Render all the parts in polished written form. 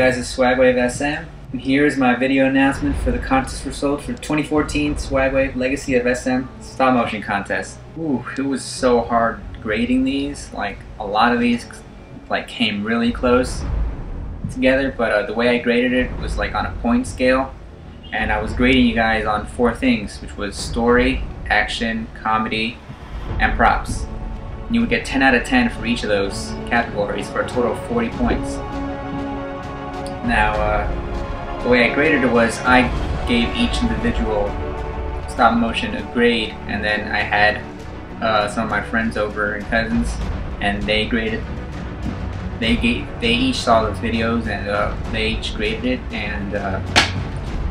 guys? It's SwagWave SM, and here's my video announcement for the contest results for 2014 SwagWave Legacy of SM Stop Motion Contest. Ooh, it was so hard grading these. Like, a lot of these like came really close together, but the way I graded it was like on a point scale, and I was grading you guys on 4 things, which was story, action, comedy, and props. You would get 10 out of 10 for each of those categories for a total of 40 points. Now, the way I graded it was I gave each individual stop motion a grade, and then I had some of my friends over and cousins, and they graded. They each saw those videos, and they each graded it, and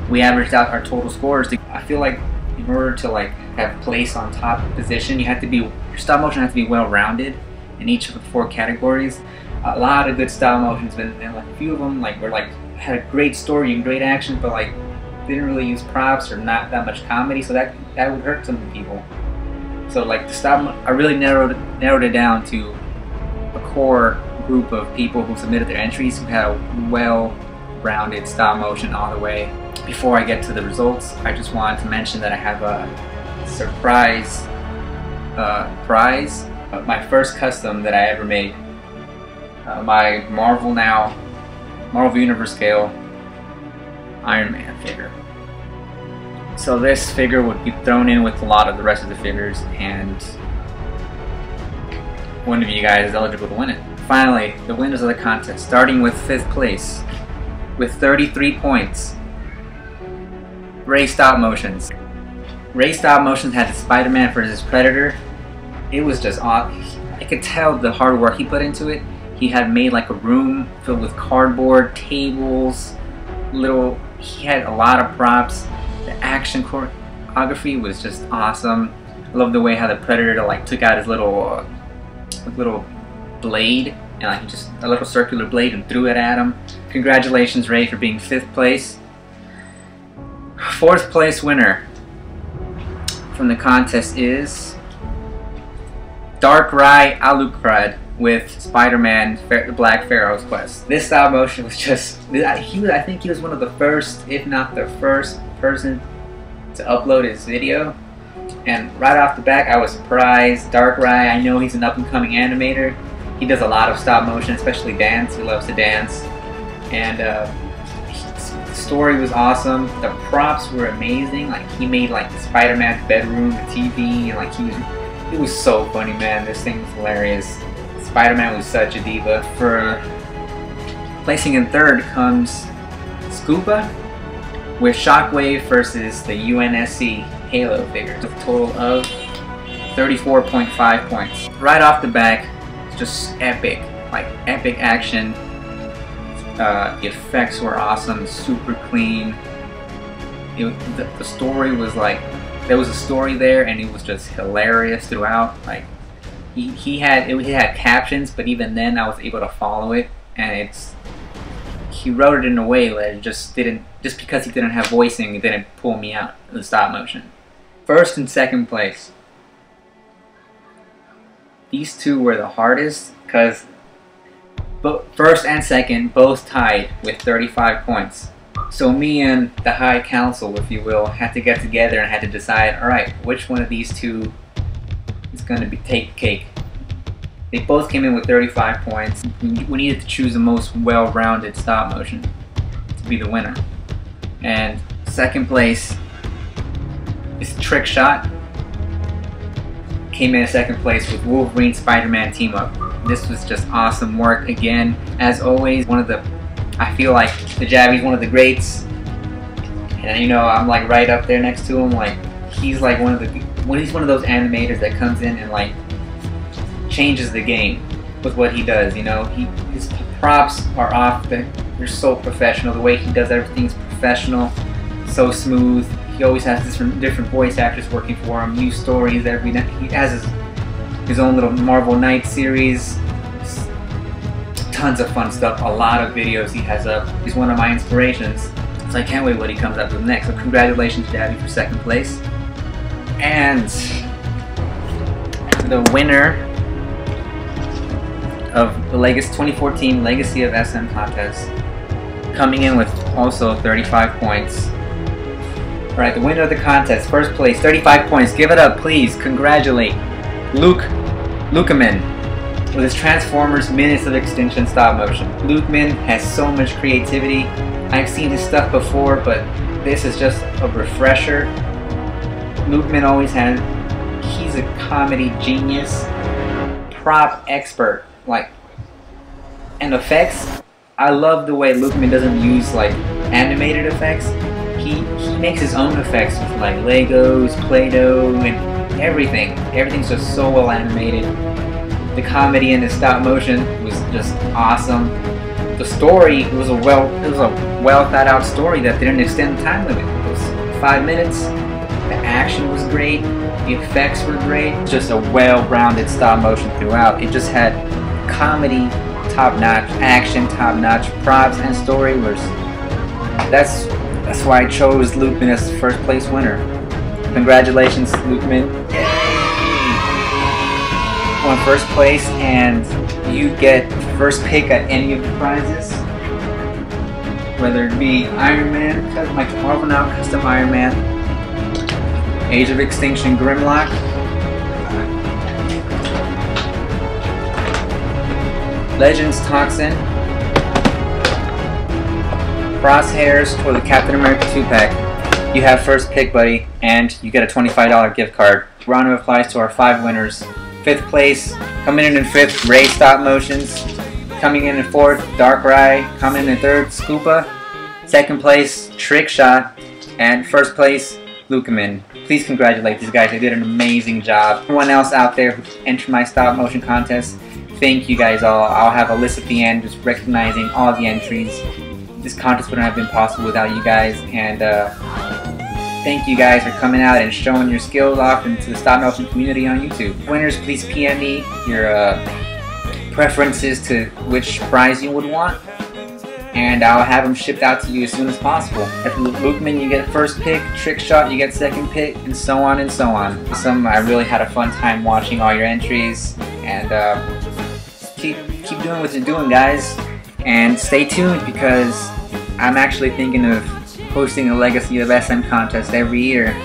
we averaged out our total scores. I feel like in order to like have place on top position, you have to be, your stop motion has to be well rounded in each of the 4 categories. A lot of good stop motions, but like a few of them like were like had a great story and great action, but like didn't really use props or not that much comedy, so that would hurt some people. So like the stop, I really narrowed it down to a core group of people who submitted their entries who had a well-rounded stop motion all the way. Before I get to the results, I just wanted to mention that I have a surprise prize. My first custom that I ever made. My Marvel Universe scale Iron Man figure. So this figure would be thrown in with a lot of the rest of the figures, and one of you guys is eligible to win it. Finally, the winners of the contest, starting with 5th place with 33 points. Ray Stop Motions. Ray Stop Motions had the Spider-Man versus Predator. It was just awesome. I could tell the hard work he put into it. He had made like a room filled with cardboard, tables, he had a lot of props. The action choreography was just awesome. I love the way how the Predator like took out his little blade, and like just a little circular blade, and threw it at him. Congratulations, Ray, for being 5th place. 4th place winner from the contest is DARKRAI ALUCARD with Spider-Man The Black Pharaoh's Quest. This stop motion was just, I think he was one of the first, if not the first person to upload his video. And right off the back, I was surprised. DARKRAI, I know he's an up-and-coming animator. He does a lot of stop motion, especially dance. He loves to dance. And the story was awesome. The props were amazing. Like, he made like the Spider-Man bedroom, the TV, and like it was so funny, man. This thing was hilarious. Spider-Man was such a diva. For placing in 3rd comes SKOOPA with ShockwAVE versus the UNSC Halo figure. A total of 34.5 points. Right off the back, just epic, like epic action. The effects were awesome, super clean. The story was like, there was a story there, and it was just hilarious throughout. Like he had captions, but even then I was able to follow it, and he wrote it in a way that it just because he didn't have voicing, it didn't pull me out of the stop motion. 1st and 2nd place. These two were the hardest, because 1st and 2nd both tied with 35 points. So me and the High Council, if you will, had to get together and had to decide, alright, which one of these two is going to take the cake. They both came in with 35 points. We needed to choose the most well-rounded stop motion to be the winner. And 2nd place is TRICKSHOT. Came in 2nd place with Wolverine Spider-Man team up. This was just awesome work again. As always, I feel like the Jabby's one of the greats, and you know, I'm like right up there next to him. Like, he's like one of those animators that comes in and like changes the game with what he does. You know, his props are they're so professional. The way he does everything's professional, so smooth. He always has different voice actors working for him, new stories every night. He has his own little Marvel Night series. Tons of fun stuff, a lot of videos he has up. He's one of my inspirations, so I can't wait what he comes up with next. So congratulations, Jabby, for 2nd place. And the winner of the 2014 Legacy of SM contest coming in with also 35 points. Alright, the winner of the contest, first place, 35 points. Give it up, please. Congratulate LUMAKEN with his Transformers Minutes of Extinction stop motion. LUMAKEN has so much creativity. I've seen his stuff before, but this is just a refresher. LUMAKEN always has, he's a comedy genius, prop expert, like, and effects. I love the way LUMAKEN doesn't use like animated effects. He makes his own effects with like Legos, Play-Doh, and everything. Everything's just so well animated. The comedy and the stop motion was just awesome. The story, it was a well thought out story that didn't extend the time limit. It was 5 minutes. The action was great. The effects were great. Just a well-rounded stop motion throughout. It just had comedy, top-notch, action, top-notch, props, and story was. That's why I chose LUMAKEN as the first place winner. Congratulations, LUMAKEN. Won first place, and you get first pick at any of the prizes. Whether it be Iron Man, my Marvel Now custom Iron Man, Age of Extinction Grimlock, Legends Toxin, Crosshairs, or the Captain America 2-pack. You have first pick, buddy, and you get a $25 gift card. Round of applause to our 5 winners. 5th place, coming in 5th, Ray Stop Motions. Coming in 4th, DARKRAI. Coming in 3rd, SKOOPA. 2nd place, TRICKSHOT. And 1st place, LUMAKEN. Please congratulate these guys, they did an amazing job. Everyone else out there who entered my stop motion contest, thank you guys all. I'll have a list at the end just recognizing all the entries. This contest wouldn't have been possible without you guys, and thank you guys for coming out and showing your skills off into the stop motion community on YouTube. Winners, please PM me your preferences to which prize you would want, and I'll have them shipped out to you as soon as possible. At LUMAKEN, you get first pick, TRICKSHOT, you get second pick, and so on and so on. I really had a fun time watching all your entries, and keep doing what you're doing, guys. And stay tuned, because I'm actually thinking of hosting a Legacy of SM contest every year.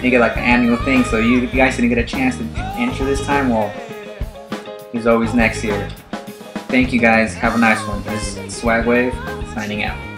Make it like an annual thing, so you guys didn't get a chance to enter this time, well, there's always next year. Thank you guys, have a nice one. This is SwagWave, signing out.